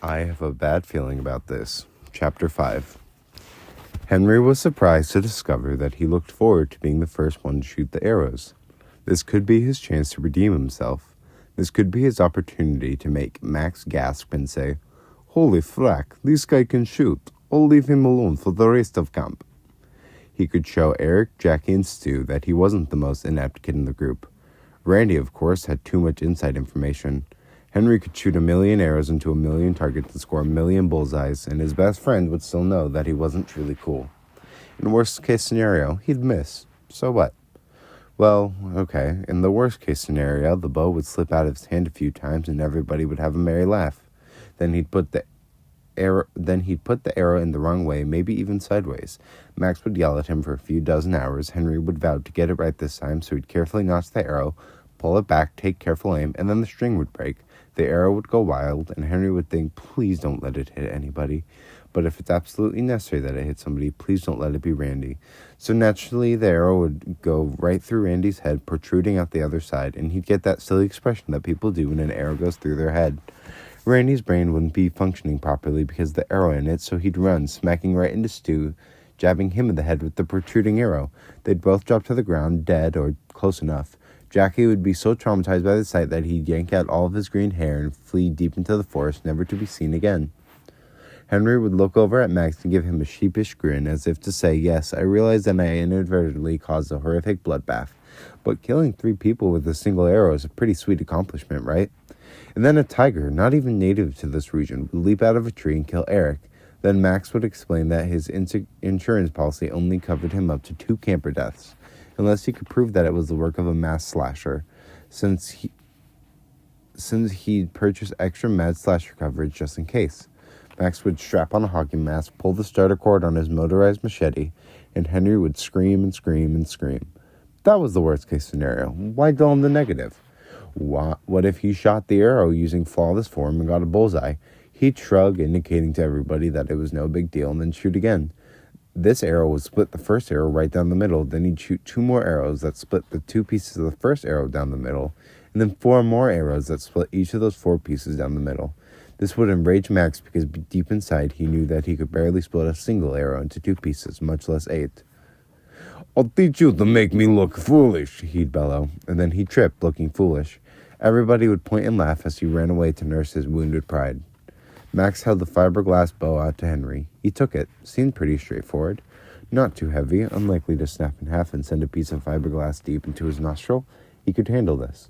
I have a bad feeling about this. Chapter 5. Henry was surprised to discover that he looked forward to being the first one to shoot the arrows. This could be his chance to redeem himself. This could be his opportunity to make Max gasp and say, "Holy frack, this guy can shoot. I'll leave him alone for the rest of camp." He could show Eric, Jackie, and Stu that he wasn't the most inept kid in the group. Randy, of course, had too much inside information. Henry could shoot 1,000,000 arrows into 1,000,000 targets and score 1,000,000 bullseyes, and his best friend would still know that he wasn't truly cool. In worst case scenario, he'd miss. So what? Well, okay, in the worst case scenario, the bow would slip out of his hand a few times and everybody would have a merry laugh. Then he'd put the arrow in the wrong way, maybe even sideways. Max would yell at him for a few dozen hours. Henry would vow to get it right this time, so he'd carefully notch the arrow, pull it back, take careful aim, and then the string would break. The arrow would go wild, and Henry would think, please don't let it hit anybody. But if it's absolutely necessary that it hit somebody, please don't let it be Randy. So naturally, the arrow would go right through Randy's head, protruding out the other side, and he'd get that silly expression that people do when an arrow goes through their head. Randy's brain wouldn't be functioning properly because of the arrow in it, so he'd run, smacking right into Stu, jabbing him in the head with the protruding arrow. They'd both drop to the ground, dead or close enough. Jackie would be so traumatized by the sight that he'd yank out all of his green hair and flee deep into the forest, never to be seen again. Henry would look over at Max and give him a sheepish grin, as if to say, yes, I realize that I inadvertently caused a horrific bloodbath, but killing 3 people with a single arrow is a pretty sweet accomplishment, right? And then a tiger, not even native to this region, would leap out of a tree and kill Eric. Then Max would explain that his insurance policy only covered him up to 2 camper deaths, unless he could prove that it was the work of a mass slasher, since he'd purchased extra mad slasher coverage just in case. Max would strap on a hockey mask, pull the starter cord on his motorized machete, and Henry would scream and scream and scream. That was the worst case scenario. Why dull him the negative? What if he shot the arrow using flawless form and got a bullseye? He'd shrug, indicating to everybody that it was no big deal, and then shoot again. This arrow would split the first arrow right down the middle. Then he'd shoot 2 more arrows that split the 2 pieces of the first arrow down the middle, and then 4 more arrows that split each of those 4 pieces down the middle. This would enrage Max because deep inside he knew that he could barely split a single arrow into 2 pieces, much less 8. "I'll teach you to make me look foolish," he'd bellow, and then he'd trip, looking foolish. Everybody would point and laugh as he ran away to nurse his wounded pride. Max held the fiberglass bow out to Henry. He took it. Seemed pretty straightforward. Not too heavy, unlikely to snap in half and send a piece of fiberglass deep into his nostril. He could handle this.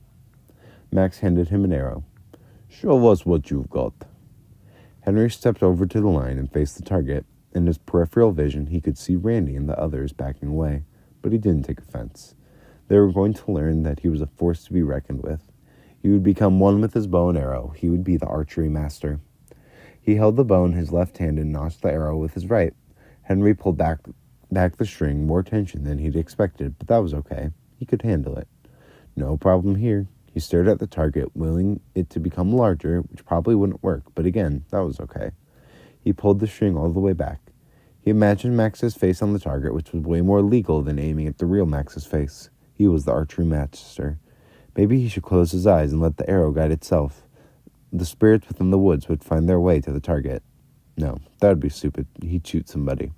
Max handed him an arrow. "Show us what you've got." Henry stepped over to the line and faced the target. In his peripheral vision, he could see Randy and the others backing away, but he didn't take offense. They were going to learn that he was a force to be reckoned with. He would become one with his bow and arrow. He would be the archery master. He held the bow in his left hand and notched the arrow with his right. Henry pulled back the string, more tension than he'd expected, but that was okay. He could handle it. No problem here. He stared at the target, willing it to become larger, which probably wouldn't work, but again, that was okay. He pulled the string all the way back. He imagined Max's face on the target, which was way more legal than aiming at the real Max's face. He was the archery master. Maybe he should close his eyes and let the arrow guide itself. The spirits within the woods would find their way to the target. No, that would be stupid. He'd shoot somebody.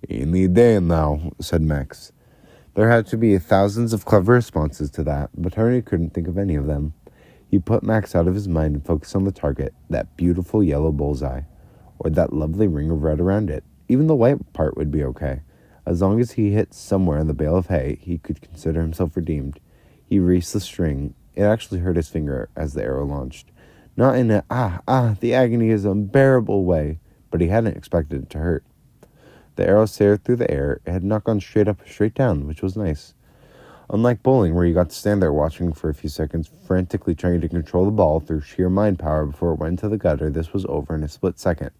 "Any day now," said Max. There had to be thousands of clever responses to that, but Henry couldn't think of any of them. He put Max out of his mind and focused on the target, that beautiful yellow bullseye, or that lovely ring of red around it. Even the white part would be okay. As long as he hit somewhere in the bale of hay, he could consider himself redeemed. He released the string. It actually hurt his finger as the arrow launched. Not in a, the agony is unbearable way, but he hadn't expected it to hurt. The arrow sailed through the air. It had not gone straight up or straight down, which was nice. Unlike bowling, where you got to stand there watching for a few seconds, frantically trying to control the ball through sheer mind power before it went into the gutter, this was over in a split second.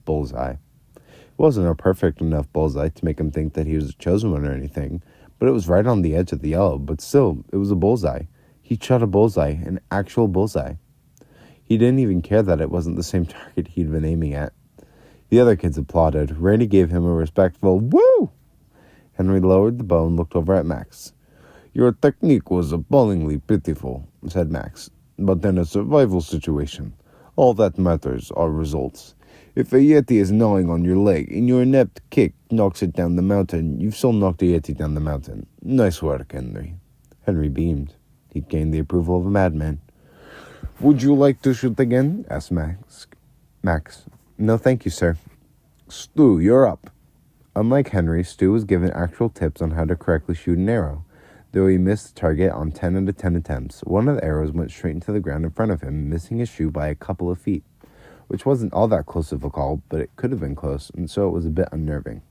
Bullseye. It wasn't a perfect enough bullseye to make him think that he was the chosen one or anything, but it was right on the edge of the yellow, but still, it was a bullseye. He shot a bullseye, an actual bullseye. He didn't even care that it wasn't the same target he'd been aiming at. The other kids applauded. Randy gave him a respectful "woo!" Henry lowered the bow and looked over at Max. "Your technique was appallingly pitiful," said Max. "But in a survival situation, All that matters are results. If a Yeti is gnawing on your leg and your inept kick knocks it down the mountain, you've still knocked a Yeti down the mountain. Nice work, Henry. Henry beamed. He'd gained the approval of a madman. Would you like to shoot again? Asked Max. No, thank you, sir. Stu, you're up. Unlike Henry, Stu was given actual tips on how to correctly shoot an arrow. Though he missed the target on 10 out of 10 attempts, one of the arrows went straight into the ground in front of him, missing his shoe by a couple of feet, which wasn't all that close of a call, but it could have been close, and so it was a bit unnerving.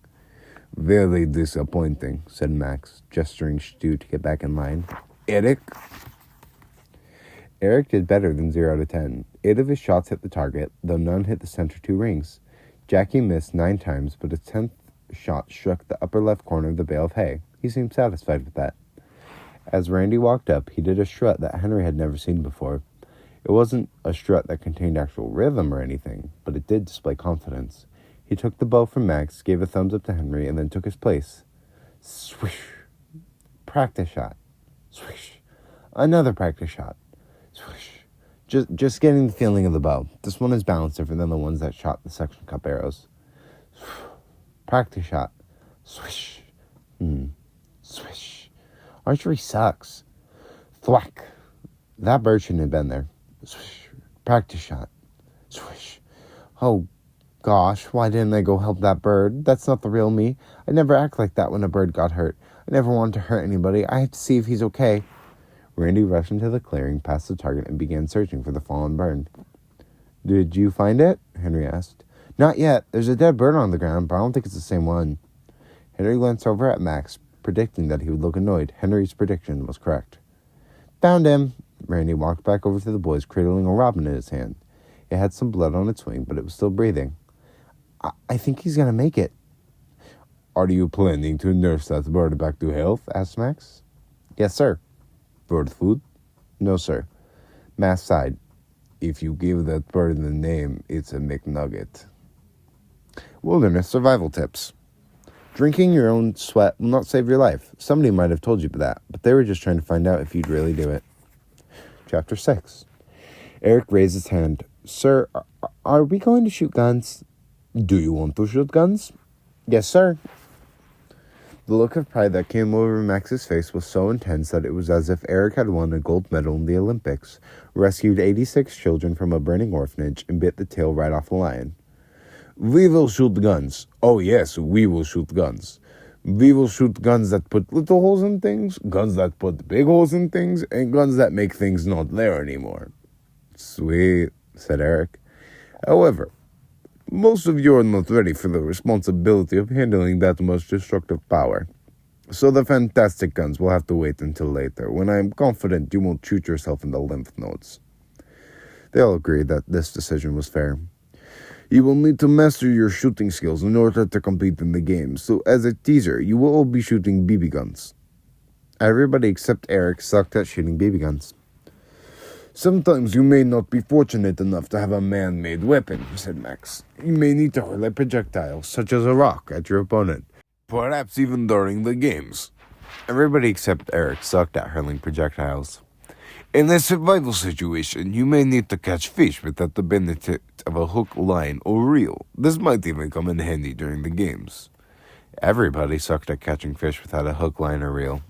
Very disappointing, said Max, gesturing Stu to get back in line. Eric did better than 0 out of 10. 8 of his shots hit the target, though none hit the center 2 rings. Jackie missed 9 times, but his 10th shot struck the upper left corner of the bale of hay. He seemed satisfied with that. As Randy walked up, he did a strut that Henry had never seen before. It wasn't a strut that contained actual rhythm or anything, but it did display confidence. He took the bow from Max, gave a thumbs up to Henry, and then took his place. Swish. Practice shot. Swish. Another practice shot. Swish. Just getting the feeling of the bow. This one is balanced different than the ones that shot the section cup arrows. Practice shot. Swish. Swish. Archery sucks. Thwack. That bird shouldn't have been there. Swish. Practice shot. Swish. Oh, gosh, why didn't I go help that bird? That's not the real me. I never act like that when a bird got hurt. I never wanted to hurt anybody. I have to see if he's okay. Randy rushed into the clearing, past the target, and began searching for the fallen bird. Did you find it? Henry asked. Not yet. There's a dead bird on the ground, but I don't think it's the same one. Henry glanced over at Max, predicting that he would look annoyed. Henry's prediction was correct. Found him. Randy walked back over to the boys, cradling a robin in his hand. It had some blood on its wing, but it was still breathing. I think he's going to make it. Are you planning to nurse that bird back to health? Asked Max. Yes, sir. Bird food? No, sir. Max sighed. If you give that bird the name, it's a McNugget. Wilderness survival tips. Drinking your own sweat will not save your life. Somebody might have told you that, but they were just trying to find out if you'd really do it. Chapter 6. Eric raised his hand. Sir, are we going to shoot guns? Do you want to shoot guns? Yes, sir. The look of pride that came over Max's face was so intense that it was as if Eric had won a gold medal in the Olympics, rescued 86 children from a burning orphanage, and bit the tail right off a lion. We will shoot guns. Oh, yes, we will shoot guns. We will shoot guns that put little holes in things, guns that put big holes in things, and guns that make things not there anymore. Sweet, said Eric. However, most of you are not ready for the responsibility of handling that much destructive power. So the fantastic guns will have to wait until later, when I am confident you won't shoot yourself in the lymph nodes. They all agreed that this decision was fair. You will need to master your shooting skills in order to compete in the game, so as a teaser, you will all be shooting BB guns. Everybody except Eric sucked at shooting BB guns. Sometimes you may not be fortunate enough to have a man-made weapon, said Max. You may need to hurl a projectile, such as a rock, at your opponent. Perhaps even during the games. Everybody except Eric sucked at hurling projectiles. In a survival situation, you may need to catch fish without the benefit of a hook, line, or reel. This might even come in handy during the games. Everybody sucked at catching fish without a hook, line, or reel.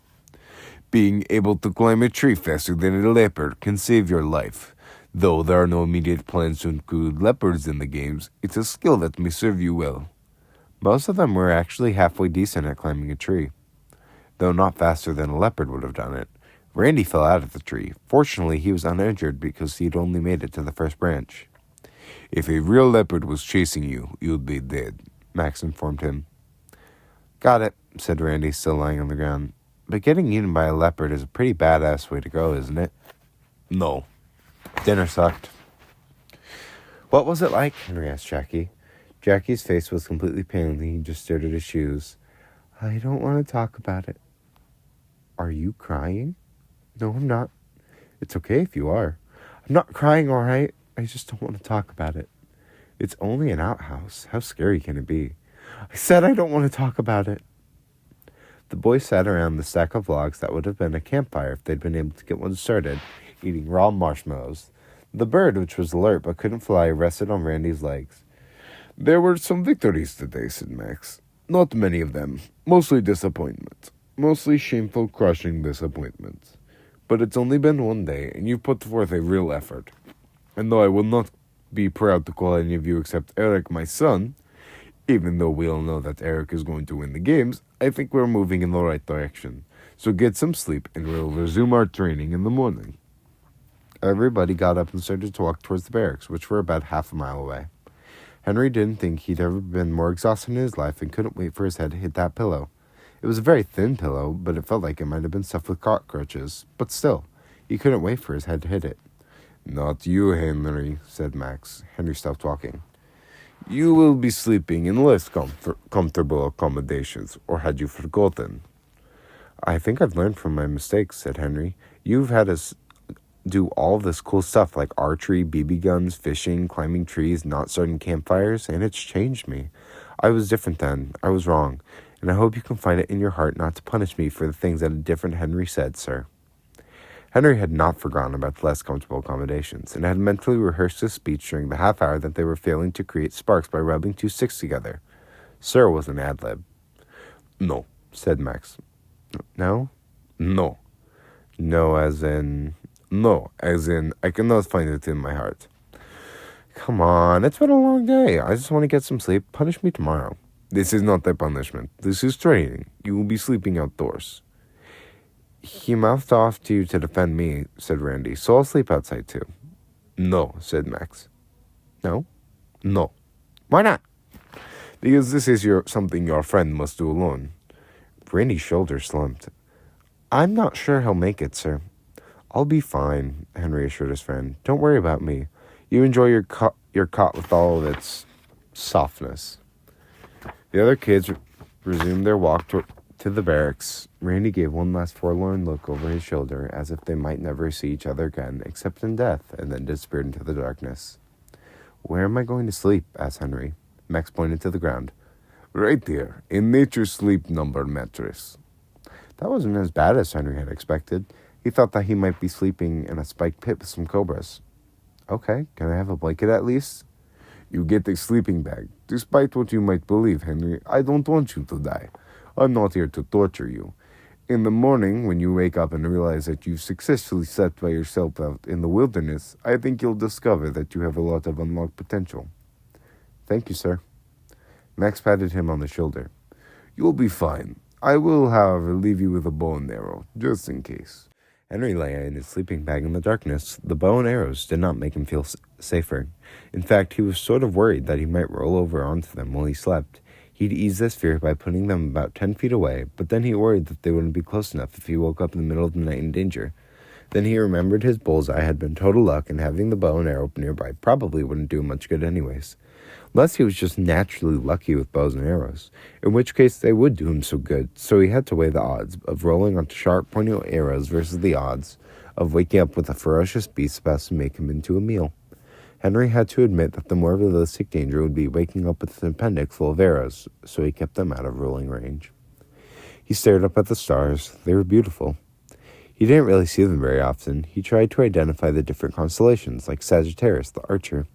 Being able to climb a tree faster than a leopard can save your life. Though there are no immediate plans to include leopards in the games, it's a skill that may serve you well. Most of them were actually halfway decent at climbing a tree, though not faster than a leopard would have done it. Randy fell out of the tree. Fortunately, he was uninjured because he'd only made it to the first branch. If a real leopard was chasing you, you'd be dead, Max informed him. Got it, said Randy, still lying on the ground. But getting eaten by a leopard is a pretty badass way to go, isn't it? No. Dinner sucked. What was it like? Henry asked Jackie. Jackie's face was completely pale and he just stared at his shoes. I don't want to talk about it. Are you crying? No, I'm not. It's okay if you are. I'm not crying, all right? I just don't want to talk about it. It's only an outhouse. How scary can it be? I said I don't want to talk about it. The boys sat around the stack of logs that would have been a campfire if they'd been able to get one started, eating raw marshmallows. The bird, which was alert but couldn't fly, rested on Randy's legs. There were some victories today, said Max. Not many of them. Mostly disappointment. Mostly shameful, crushing disappointments. But it's only been one day, and you've put forth a real effort. And though I will not be proud to call any of you except Eric my son, even though we all know that Eric is going to win the games, I think we're moving in the right direction. So get some sleep, and we'll resume our training in the morning. Everybody got up and started to walk towards the barracks, which were about half a mile away. Henry didn't think he'd ever been more exhausted in his life and couldn't wait for his head to hit that pillow. It was a very thin pillow, but it felt like it might have been stuffed with cockroaches. But still, he couldn't wait for his head to hit it. Not you, Henry, said Max. Henry stopped walking. You will be sleeping in less comfortable accommodations, or had you forgotten? I think I've learned from my mistakes, said Henry. You've had us do all this cool stuff like archery, BB guns, fishing, climbing trees, not starting campfires, and it's changed me. I was different then. I was wrong. And I hope you can find it in your heart not to punish me for the things that a different Henry said, sir. Henry had not forgotten about the less comfortable accommodations, and had mentally rehearsed his speech during the half hour that they were failing to create sparks by rubbing two sticks together. Sir was an ad-lib. No, said Max. No? No. No, as in... No, as in, I cannot find it in my heart. Come on, it's been a long day. I just want to get some sleep. Punish me tomorrow. This is not a punishment. This is training. You will be sleeping outdoors. He mouthed off to you to defend me, said Randy, so I'll sleep outside too. No, said Max. No? No. Why not? Because this is something your friend must do alone. Randy's shoulders slumped. I'm not sure he'll make it, sir. I'll be fine, Henry assured his friend. Don't worry about me. You enjoy your cot with all of its softness. The other kids resumed their walk to the barracks. Randy gave one last forlorn look over his shoulder, as if they might never see each other again, except in death, and then disappeared into the darkness. Where am I going to sleep? Asked Henry. Max pointed to the ground. Right there, in nature's sleep number mattress. That wasn't as bad as Henry had expected. He thought that he might be sleeping in a spiked pit with some cobras. Okay, can I have a blanket at least? You get a sleeping bag. Despite what you might believe, Henry, I don't want you to die. I'm not here to torture you. In the morning, when you wake up and realize that you've successfully slept by yourself out in the wilderness, I think you'll discover that you have a lot of unlocked potential. Thank you, sir. Max patted him on the shoulder. You'll be fine. I will, however, leave you with a bow and arrow, just in case. Henry lay in his sleeping bag in the darkness. The bow and arrows did not make him feel safer. In fact, he was sort of worried that he might roll over onto them while he slept. He'd ease this fear by putting them about 10 feet away, but then he worried that they wouldn't be close enough if he woke up in the middle of the night in danger. Then he remembered his bullseye had been total luck, and having the bow and arrow nearby probably wouldn't do much good anyways. Unless he was just naturally lucky with bows and arrows, in which case they would do him so good, so he had to weigh the odds of rolling onto sharp, pointy arrows versus the odds of waking up with a ferocious beast about to make him into a meal. Henry had to admit that the more realistic danger would be waking up with an appendix full of arrows, so he kept them out of rolling range. He stared up at the stars. They were beautiful. He didn't really see them very often. He tried to identify the different constellations, like Sagittarius, the archer.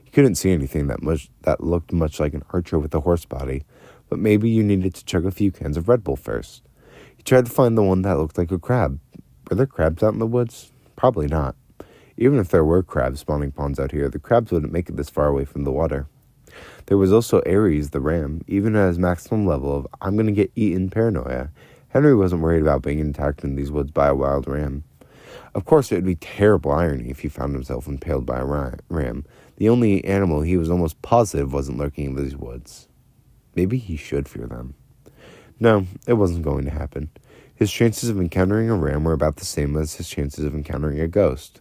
He couldn't see anything that looked much like an archer with a horse body, but maybe you needed to chug a few cans of Red Bull first. He tried to find the one that looked like a crab. Were there crabs out in the woods? Probably not. Even if there were crab spawning ponds out here, the crabs wouldn't make it this far away from the water. There was also Ares the ram. Even at his maximum level of I'm going to get eaten paranoia, Henry wasn't worried about being attacked in these woods by a wild ram. Of course, it would be terrible irony if he found himself impaled by a ram. The only animal he was almost positive wasn't lurking in these woods. Maybe he should fear them. No, it wasn't going to happen. His chances of encountering a ram were about the same as his chances of encountering a ghost.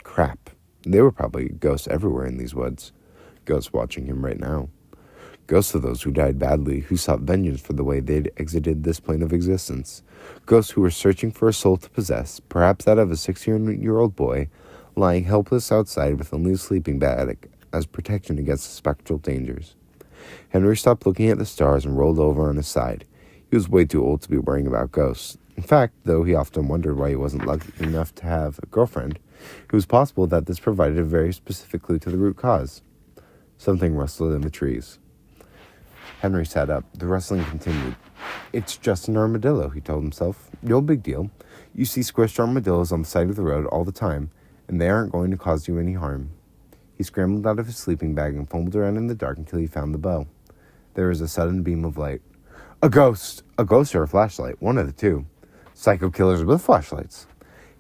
Crap. There were probably ghosts everywhere in these woods. Ghosts watching him right now. Ghosts of those who died badly, who sought vengeance for the way they'd exited this plane of existence. Ghosts who were searching for a soul to possess, perhaps that of a 16-year-old boy, lying helpless outside with only a sleeping bag as protection against spectral dangers. Henry stopped looking at the stars and rolled over on his side. He was way too old to be worrying about ghosts. In fact, though he often wondered why he wasn't lucky enough to have a girlfriend, It was possible that this provided a very specific clue to the root cause. Something rustled in the trees. Henry sat up. The rustling continued. It's just an armadillo, he told himself. No big deal. You see squished armadillos on the side of the road all the time, and they aren't going to cause you any harm. He scrambled out of his sleeping bag and fumbled around in the dark until he found the bow. There was a sudden beam of light. A ghost! A ghost or a flashlight, one of the two. Psycho killers with flashlights.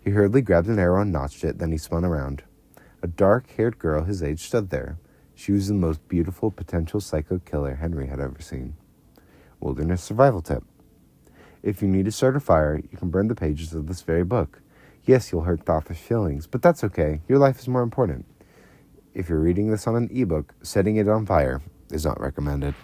He hurriedly grabbed an arrow and notched it, then he spun around. A dark-haired girl his age stood there. She was the most beautiful potential psycho killer Henry had ever seen. Wilderness survival tip. If you need to start a fire, you can burn the pages of this very book. Yes, you'll hurt the author's feelings, but that's okay. Your life is more important. If you're reading this on an ebook, setting it on fire is not recommended.